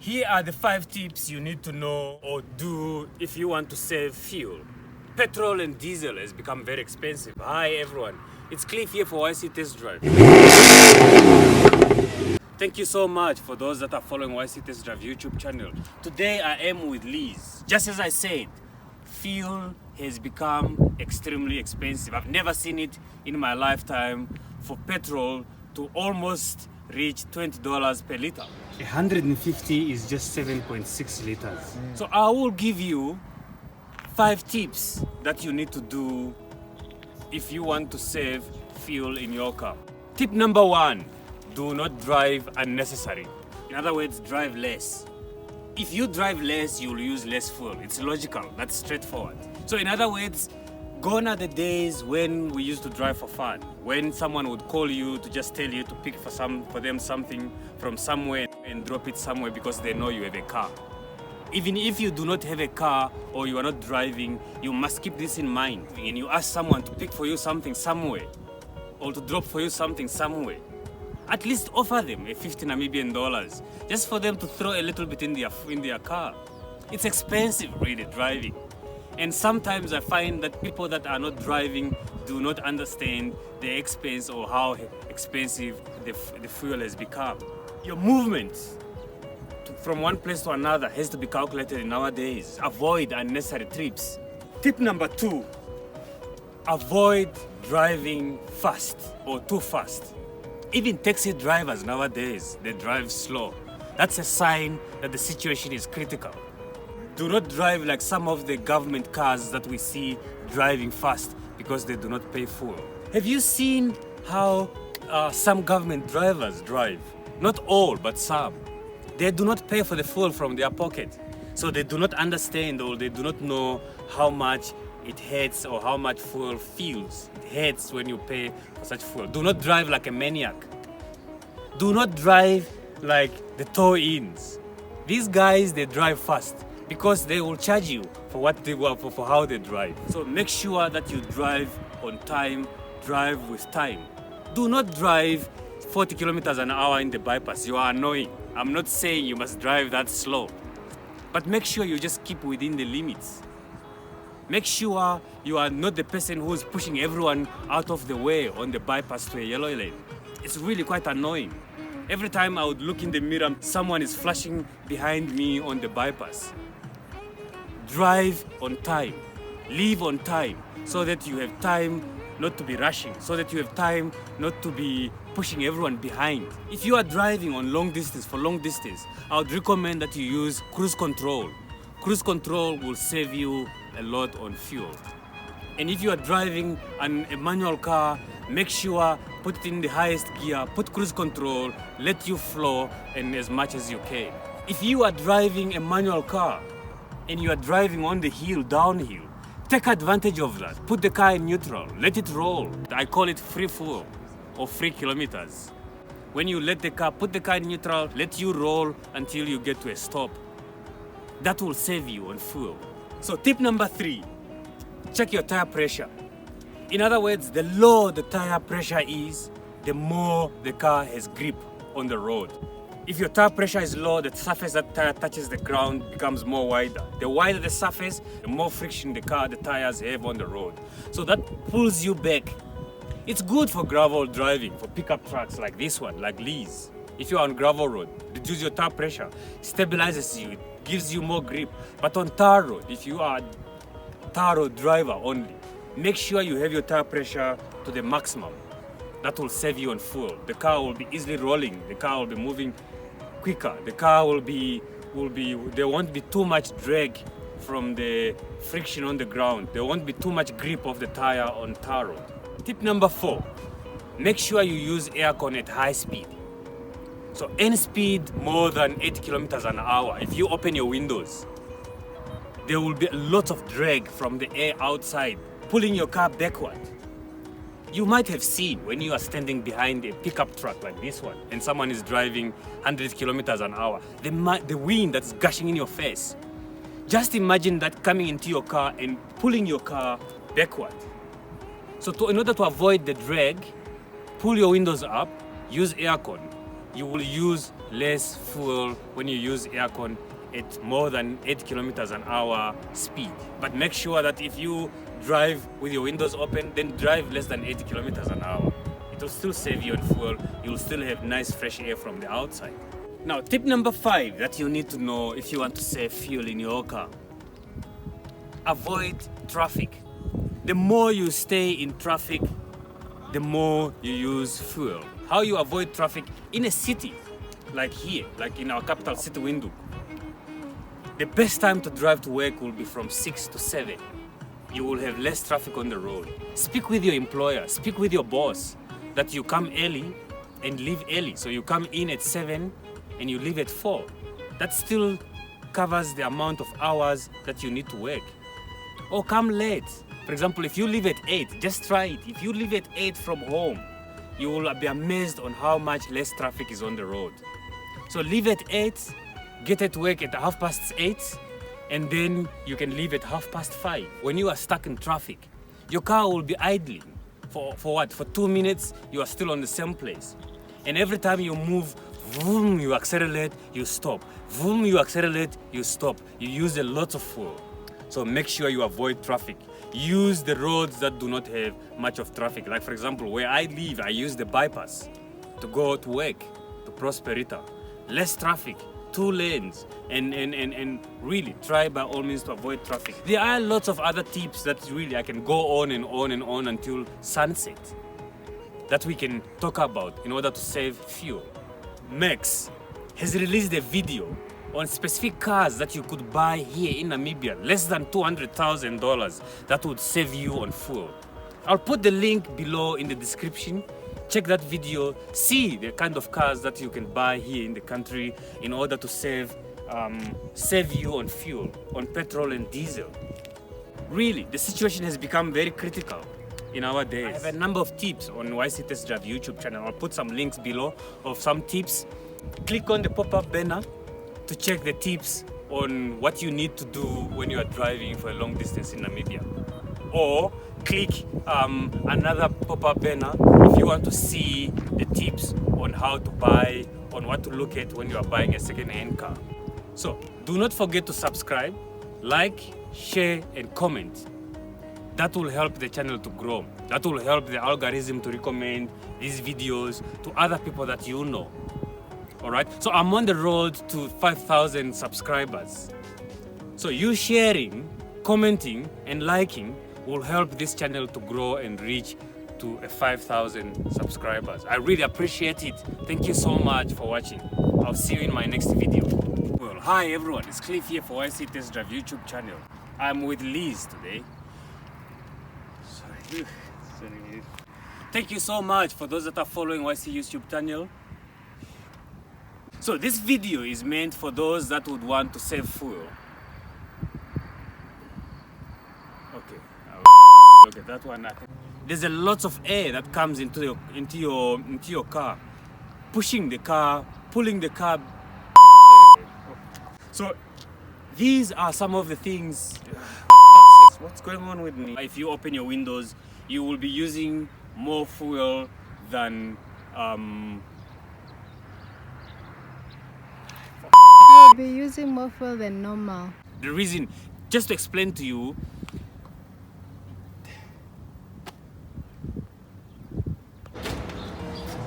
Here are the 5 tips you need to know or do if you want to save fuel. Petrol and diesel has become very expensive. Hi everyone, it's Cliff here for YC Test Drive. Thank you so much for those that are following YC Test Drive YouTube channel. Today I am with Liz. Just as I said, fuel has become extremely expensive. I've never seen it in my lifetime for petrol to almost reach $20 per liter. 150 is just 7.6 liters. So I will give you 5 tips that you need to do if you want to save fuel in your car. Tip number 1, do not drive unnecessary. In other words, drive less. If you drive less, you'll use less fuel. It's logical, that's straightforward. So in other words, gone are the days when we used to drive for fun, when someone would call you to just tell you to pick for them something from somewhere and drop it somewhere because they know you have a car. Even if you do not have a car or you are not driving, you must keep this in mind. And you ask someone to pick for you something somewhere or to drop for you something somewhere, at least offer them a 50 Namibian dollars just for them to throw a little bit in their car. It's expensive really driving. And sometimes I find that people that are not driving do not understand the expense or how expensive the fuel has become. Your movement from one place to another has to be calculated nowadays. Avoid unnecessary trips. Tip number 2, avoid driving fast or too fast. Even taxi drivers nowadays, they drive slow. That's a sign that the situation is critical. Do not drive like some of the government cars that we see driving fast because they do not pay fuel. Have you seen how some government drivers drive? Not all, but some. They do not pay for the fuel from their pocket. So they do not understand or they do not know how much it hurts or how much fuel feels. It hurts when you pay for such fuel. Do not drive like a maniac. Do not drive like the tow-ins. These guys, they drive fast because they will charge you for what they want, for how they drive. So make sure that you drive on time, drive with time. Do not drive 40 kilometers an hour in the bypass. You are annoying. I'm not saying you must drive that slow, but make sure you just keep within the limits. Make sure you are not the person who's pushing everyone out of the way on the bypass to a yellow lane. It's really quite annoying. Every time I would look in the mirror, someone is flashing behind me on the bypass. Drive on time, leave on time, so that you have time not to be rushing, so that you have time not to be pushing everyone behind. If you are driving on long distance, I would recommend that you use cruise control. Cruise control will save you a lot on fuel. And if you are driving a manual car, make sure put it in the highest gear, put cruise control, let you flow and as much as you can. If you are driving a manual car and you are driving on the hill, downhill, take advantage of that. Put the car in neutral, let it roll. I call it free fuel or free kilometers. When you let the car, put the car in neutral, let you roll until you get to a stop. That will save you on fuel. So tip number 3, check your tire pressure. In other words, the lower the tire pressure is, the more the car has grip on the road. If your tire pressure is low, the surface that tire touches the ground becomes more wider. The wider the surface, the more friction the tires have on the road. So that pulls you back. It's good for gravel driving, for pickup trucks like this one, like Liz. If you're on gravel road, reduce your tire pressure, stabilizes you, it gives you more grip. But on tar road, if you are a tar road driver only, make sure you have your tire pressure to the maximum. That will save you on fuel. The car will be easily rolling. The car will be moving quicker. The car there won't be too much drag from the friction on the ground. There won't be too much grip of the tire on tar road. Tip number 4, make sure you use aircon at high speed. So any speed more than 80 kilometers an hour, if you open your windows, there will be a lot of drag from the air outside, pulling your car backward. You might have seen when you are standing behind a pickup truck like this one and someone is driving 100 kilometers an hour, the wind that's gushing in your face. Just imagine that coming into your car and pulling your car backward. So in order to avoid the drag, pull your windows up, use aircon. you will use less fuel when you use aircon at more than 8 kilometers an hour speed. But make sure that if you drive with your windows open, then drive less than 80 kilometers an hour. It will still save you on fuel. You will still have nice fresh air from the outside. Now, tip number 5 that you need to know if you want to save fuel in your car. Avoid traffic. The more you stay in traffic, the more you use fuel. How you avoid traffic in a city like here, like in our capital city, Windhoek. The best time to drive to work will be from 6 to 7. You will have less traffic on the road. Speak with your employer, speak with your boss that you come early and leave early. So you come in at 7 and you leave at 4. That still covers the amount of hours that you need to work. Or come late. For example, if you leave at 8, just try it. If you leave at 8 from home, you will be amazed on how much less traffic is on the road. So leave at 8, get at work at 8:30, and then you can leave at 5:30. When you are stuck in traffic, your car will be idling. For what? For 2 minutes, you are still on the same place. And every time you move, vroom, you accelerate, you stop. Vroom, you accelerate, you stop. You use a lot of fuel. So make sure you avoid traffic. Use the roads that do not have much of traffic. Like for example, where I live, I use the bypass to go to work, to Prosperita. Less traffic, 2 lanes, and really try by all means to avoid traffic. There are lots of other tips that really I can go on and on and on until sunset that we can talk about in order to save fuel. Max has released a video on specific cars that you could buy here in Namibia, less than $200,000, that would save you on fuel. I'll put the link below in the description. Check that video, see the kind of cars that you can buy here in the country in order to save you on fuel, on petrol and diesel. Really, the situation has become very critical in our days. I have a number of tips on YC Test Drive YouTube channel. I'll put some links below of some tips. Click on the pop-up banner to check the tips on what you need to do when you are driving for a long distance in Namibia. Or click another pop-up banner if you want to see the tips on how to buy, on what to look at when you are buying a second-hand car. So do not forget to subscribe, like, share and comment. That will help the channel to grow. That will help the algorithm to recommend these videos to other people that you know. Alright, so I'm on the road to 5,000 subscribers. So you sharing, commenting and liking will help this channel to grow and reach to 5,000 subscribers. I really appreciate it. Thank you so much for watching. I'll see you in my next video. Well, hi everyone, it's Cliff here for YC Test Drive YouTube channel. I'm with Liz today. Sorry. Thank you so much for those that are following YC YouTube channel. So this video is meant for those that would want to save fuel. Okay, look at that one. There's a lot of air that comes into your car, pushing the car, pulling the car. So these are some of the things. What's going on with me? If you open your windows, you will be using more fuel than You'll be using more fuel than normal. The reason, just to explain to you,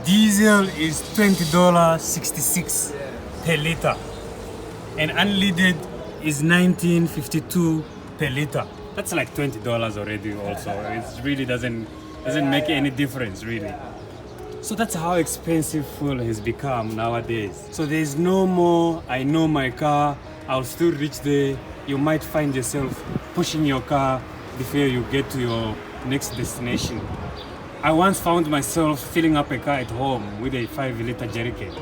diesel is $20.66 per liter, and unleaded is $19.52 per liter. That's like $20 already. Also, it really doesn't make any difference really. So that's how expensive fuel has become nowadays. So there's no more, I know my car, I'll still reach there. You might find yourself pushing your car before you get to your next destination. I once found myself filling up a car at home with a 5-liter jerrycan.